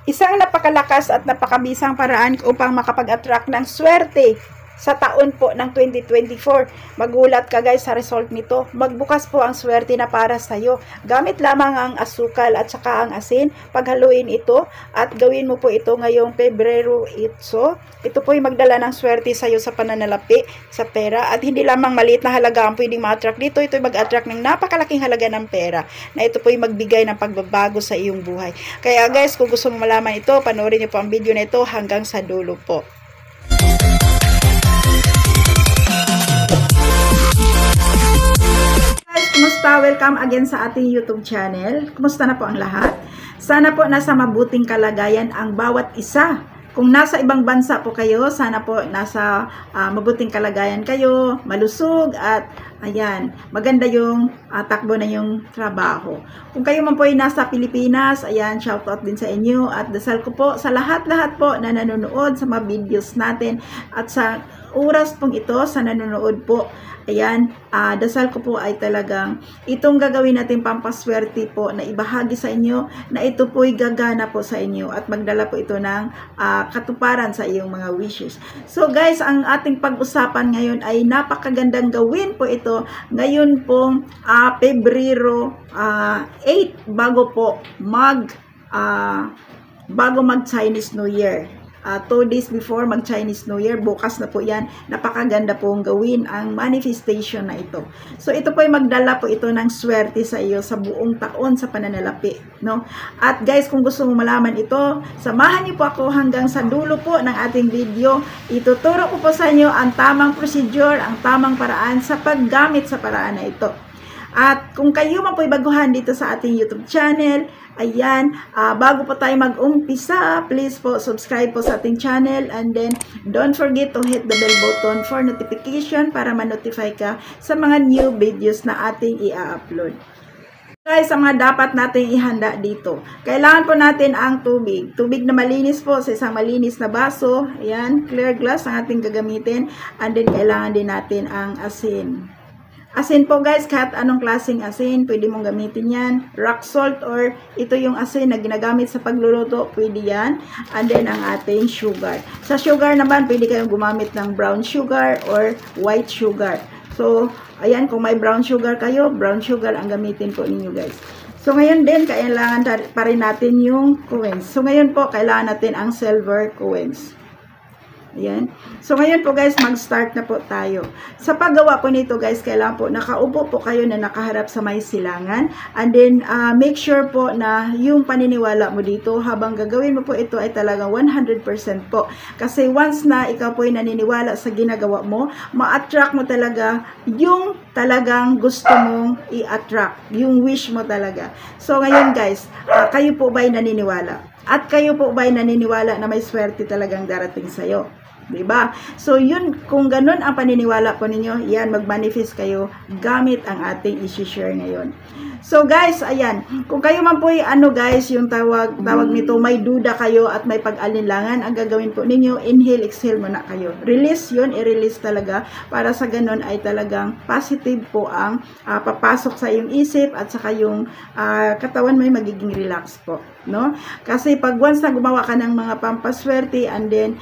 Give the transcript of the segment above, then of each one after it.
Isang napakalakas at napakabisang paraan upang makapag-attract ng swerte sa taon po ng 2024. Magulat ka guys sa result nito. Magbukas po ang swerte na para sa iyo. Gamit lamang ang asukal at saka ang asin. Paghaluin ito at gawin mo po ito ngayong Pebrero 8. Ito po yung magdala ng swerte sa iyo sa pananalapi, sa pera. At hindi lamang maliit na halaga ang pwedeng ma-attract dito. Ito yung mag-attract ng napakalaking halaga ng pera. Na ito po yung magbigay ng pagbabago sa iyong buhay. Kaya guys, kung gusto mo malaman ito, panoorin niyo po ang video na ito hanggang sa dulo po. Kumusta? Welcome again sa ating YouTube channel. Kumusta na po ang lahat? Sana po nasa mabuting kalagayan ang bawat isa. Kung nasa ibang bansa po kayo, sana po nasa mabuting kalagayan kayo, malusog at ayan, maganda yung takbo na yung trabaho. Kung kayo man po ay nasa Pilipinas, ayan, shoutout din sa inyo at dasal ko po sa lahat-lahat po na nanonood sa mga videos natin at sa oras pong ito sa nanonood po. Ayan, dasal ko po ay talagang itong gagawin natin pampaswerte po na ibahagi sa inyo na ito po ay gagana po sa inyo at magdala po ito ng katuparan sa iyong mga wishes. So guys, ang ating pag-usapan ngayon ay napakagandang gawin po ito ngayon pong Pebrero 8 bago mag Chinese New Year. 2 days before mag Chinese New Year, bukas na po yan. Napakaganda pong gawin ang manifestation na ito. So ito po ay magdala po ito ng swerte sa iyo sa buong taon sa pananalapi, no? At guys, kung gusto mo malaman ito, samahan niyo po ako hanggang sa dulo po ng ating video. Ituturo ko po sa inyo ang tamang procedure, ang tamang paraan sa paggamit sa paraan na ito. At kung kayo man po'y baguhan dito sa ating YouTube channel, ayan, bago po tayo mag-umpisa, please po subscribe po sa ating channel and then don't forget to hit the bell button for notification para ma-notify ka sa mga new videos na ating i-upload. Guys, ang mga dapat nating ihanda dito. Kailangan po natin ang tubig. Tubig na malinis po sa isang malinis na baso. Ayan, clear glass ang ating gagamitin. And then kailangan din natin ang asin. Asin po guys, kahit anong klaseng asin, pwede mong gamitin yan. Rock salt or ito yung asin na ginagamit sa pagluluto, pwede yan. And then ang ating sugar. Sa sugar naman, pwede kayong gumamit ng brown sugar or white sugar. So, ayan, kung may brown sugar kayo, brown sugar ang gamitin po ninyo guys. So, ngayon din, kailangan pa rin natin yung coins. So, ngayon po, kailangan natin ang silver coins. Ayan. So, ngayon po guys, mag-start na po tayo. Sa paggawa po nito guys, kailangan po nakaupo po kayo na nakaharap sa may silangan. And then, make sure po na yung paniniwala mo dito, habang gagawin mo po ito ay talagang 100% po. Kasi once na ikaw po ay naniniwala sa ginagawa mo, ma-attract mo talaga yung talagang gusto mong i-attract. Yung wish mo talaga. So, ngayon guys, kayo po ba'y naniniwala? At kayo po ba'y naniniwala na may swerte talagang darating sa'yo? Diba? So, yun, kung ganun ang paniniwala po ninyo, yan, mag-manifest kayo gamit ang ating isi-share ngayon. So, guys, ayan, kung kayo man po ano guys, yung tawag nito, may duda kayo at may pag-alinlangan, ang gagawin po ninyo, inhale, exhale muna kayo. Release yun, i-release talaga, para sa ganun ay talagang positive po ang papasok sa iyong isip at saka yung katawan mo ay magiging relax po. No? Kasi pag once na gumawa ka ng mga pampaswerte and then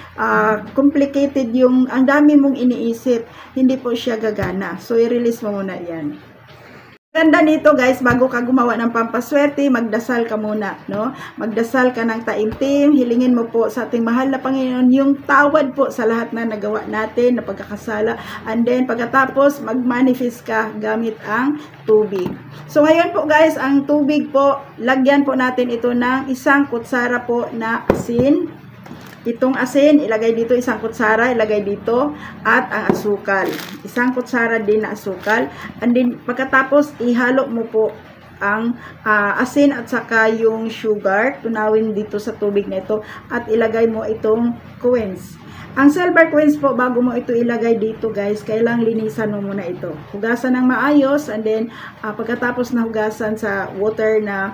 complicated yung ang dami mong iniisip, hindi po siya gagana. So i-release mo muna yan. Ganda nito guys, bago ka gumawa ng pampaswerte, magdasal ka muna, no? Magdasal ka ng taimtim, hilingin mo po sa ating mahal na Panginoon yung tawad po sa lahat na nagawa natin, na pagkakasala. And then pagkatapos, mag-manifest ka gamit ang tubig. So ngayon po guys, ang tubig po, lagyan po natin ito ng 1 kutsara po na asin. Itong asin, ilagay dito 1 kutsara, ilagay dito, at ang asukal. 1 kutsara din na asukal. And then, pagkatapos, ihalo mo po ang asin at saka yung sugar. Tunawin dito sa tubig na ito. At ilagay mo itong coins. Ang silver coins po, bago mo ito ilagay dito guys, kailangang linisan mo muna ito. Hugasan ng maayos, and then, pagkatapos na hugasan sa water na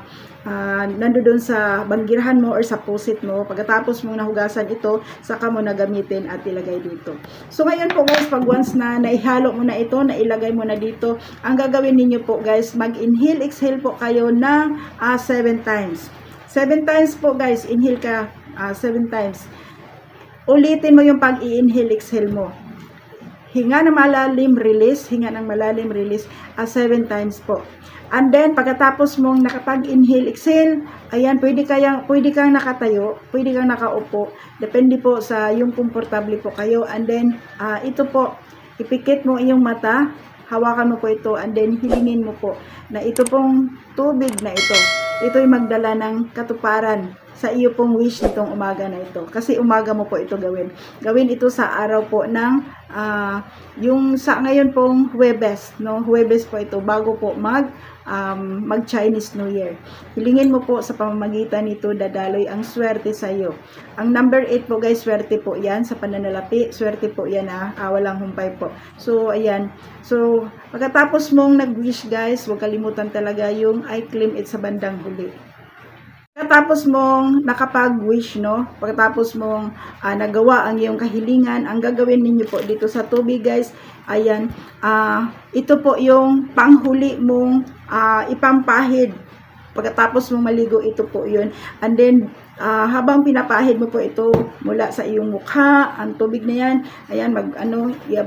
nandoon sa banggirahan mo or sa pusit mo, pagkatapos mo nahugasan ito, saka mo na gamitin at ilagay dito. So ngayon po guys, pag once na naihalo mo na ito, nailagay mo na dito, ang gagawin ninyo po guys, mag-inhale, exhale po kayo ng 7 times. 7 times po guys, inhale ka 7 times. Ulitin mo yung pag-i-inhale, exhale mo. Hinga ng malalim, release. Hinga ng malalim, release. 7 times po. And then, pagkatapos mong nakapag-inhale, exhale, ayan, pwede kang nakatayo, pwede kang nakaupo. Depende po sa yung komportable po kayo. And then, ito po, ipikit mo iyong mata, hawakan mo po ito, and then hilingin mo po na ito pong tubig na ito'y magdala ng katuparan sa iyo pong wish nitong umaga na ito. Kasi umaga mo po ito gawin. Gawin ito sa araw po ng yung sa ngayon pong Huwebes, no? Huwebes po ito bago po mag Chinese New Year. Hilingin mo po sa pamamagitan nito dadaloy ang swerte sa iyo. Ang number 8 po guys, swerte po 'yan sa pananalapi. Swerte po 'yan walang humpay po. So ayan. So pagkatapos mong nag-wish guys, huwag kalimutan talaga yung I claim it sa bandang huli. Pagkatapos mong nakapag-wish, no? Pagkatapos mong nagawa ang iyong kahilingan, ang gagawin ninyo po dito sa tubig, guys, ayan, ito po yung panghuli mong ipampahid. Pagkatapos mong maligo, ito po yun. And then, habang pinapahid mo po ito mula sa iyong mukha, ang tubig na yan, ayan,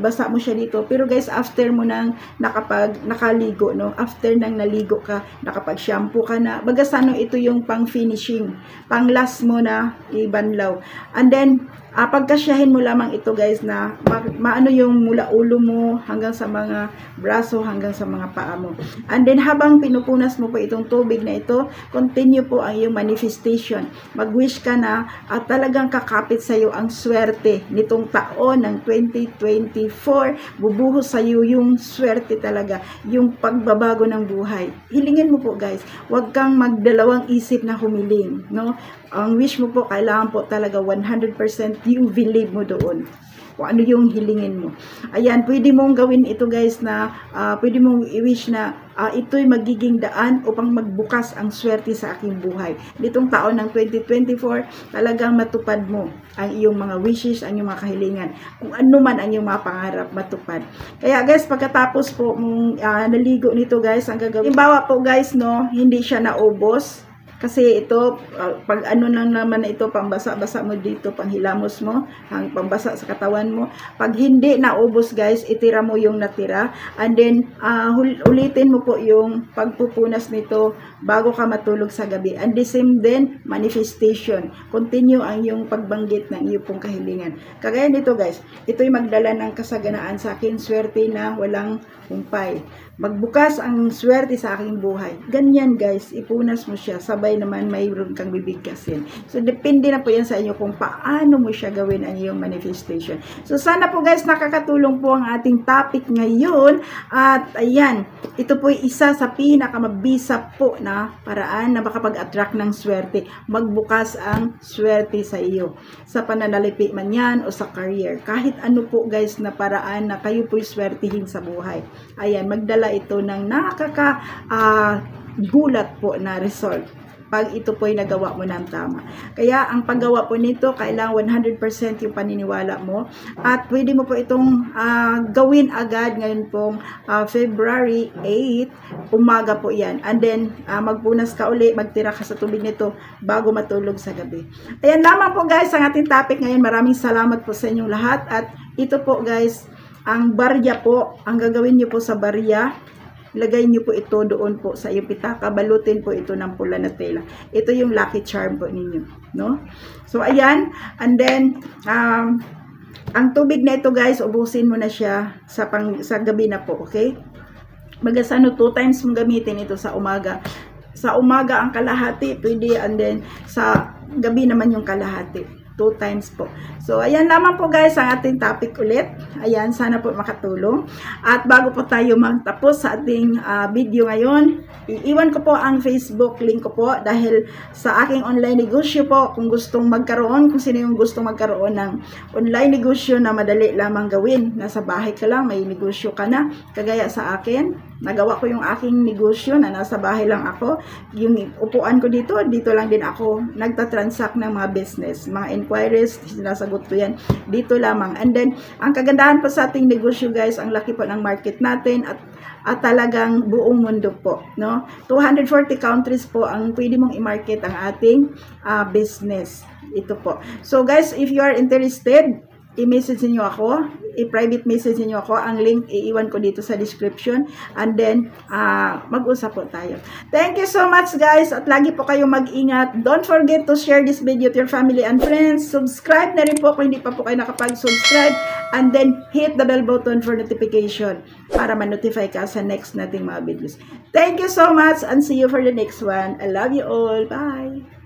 basa mo siya dito. Pero guys, after mo nang nakaligo, no? After nang naligo ka, nakapag-shampoo ka na, bagasano ito yung pang-finishing, pang-last mo na ibanlaw. And then, pagkasyahin mo lamang ito guys na maano yung mula ulo mo hanggang sa mga braso, hanggang sa mga paa mo. And then habang pinupunas mo po itong tubig na ito, continue po ang iyong manifestation. Mag-wish ka na at talagang kakapit sa iyo ang swerte nitong taon ng 2024. Bubuhos sa iyo yung swerte talaga, yung pagbabago ng buhay. Hilingin mo po guys, huwag kang magdalawang isip na humiling, no? Ang wish mo po, kailangan po talaga 100% yung believe mo doon. Kung ano yung hilingin mo. Ayan, pwede mong gawin ito guys na, pwede mong i-wish na ito'y magiging daan upang magbukas ang swerte sa aking buhay. Nitong taon ng 2024, talagang matupad mo ang iyong mga wishes, ang iyong mga kahilingan. Kung ano man ang iyong mga pangarap, matupad. Kaya guys, pagkatapos po mong naligo nito guys, ang gagawin. Halimbawa po guys, no, hindi siya naubos. Kasi ito, pag ano lang naman ito, pambasa-basa mo dito, panghilamos mo, pambasa sa katawan mo. Pag hindi naubos guys, itira mo yung natira. And then, ulitin mo po yung pagpupunas nito bago ka matulog sa gabi. And the same then, manifestation. Continue ang yung pagbanggit ng iyong pong kahilingan. Kagaya nito guys, ito'y magdala ng kasaganaan sa akin, swerte na walang humpay. Magbukas ang swerte sa aking buhay. Ganyan guys, ipunas mo siya. Sabay naman mayroon kang bibigkasin. So, depende na po yan sa inyo kung paano mo siya gawin ang iyong manifestation. So, sana po guys, nakakatulong po ang ating topic ngayon. At ayan, ito po isa sa pinakamabisa po na paraan na makapag-attract ng swerte. Magbukas ang swerte sa iyo. Sa pananalipi man yan o sa career. Kahit ano po guys na paraan na kayo po'y swertihin sa buhay. Ayan, magdala ito ng gulat po na result pag ito po ay nagawa mo ng tama. Kaya ang paggawa po nito, kailangan 100% yung paniniwala mo at pwede mo po itong gawin agad ngayon pong February 8, umaga po yan. And then, magpunas ka uli, magtira ka sa tubig nito bago matulog sa gabi. Ayan lamang po guys ang ating topic ngayon. Maraming salamat po sa inyong lahat at ito po guys, ang barya po, ang gagawin nyo po sa barya, lagay nyo po ito doon po sa iyong pitaka, balutin po ito ng pula na tela. Ito yung lucky charm po ninyo, no? So, ayan, and then, ang tubig na ito guys, ubusin mo na siya sa gabi na po, okay? Magasano 2 times mong gamitin ito sa umaga. Sa umaga ang kalahati, pwede, and then sa gabi naman yung kalahati. 2 times po. So, ayan lamang po guys ang ating topic ulit. Ayan, sana po makatulong. At bago po tayo magtapos sa ating video ngayon, iiwan ko po ang Facebook link ko po dahil sa aking online negosyo po, kung gustong magkaroon, kung sino yung gustong magkaroon ng online negosyo na madali lamang gawin. Nasa bahay ka lang, may negosyo ka na, kagaya sa akin, nagawa ko yung aking negosyo na nasa bahay lang ako. Yung upuan ko dito lang din ako nagtatransact ng mga business, mga inquiries, sinasagot ko yan dito lamang. And then, ang kagandahan pa sa ating negosyo guys, ang laki po ng market natin at talagang buong mundo po, no? 240 countries po ang pwede mong i-market ang ating business. Ito po. So guys, if you are interested, i-message niyo ako, i-private message niyo ako. Ang link iiwan ko dito sa description. And then, mag-usap po tayo. Thank you so much guys. At lagi po kayong mag-ingat. Don't forget to share this video to your family and friends. Subscribe na rin po kung hindi pa po kayo nakapag-subscribe. And then, hit the bell button for notification para ma-notify ka sa next nating mga videos. Thank you so much and see you for the next one. I love you all. Bye!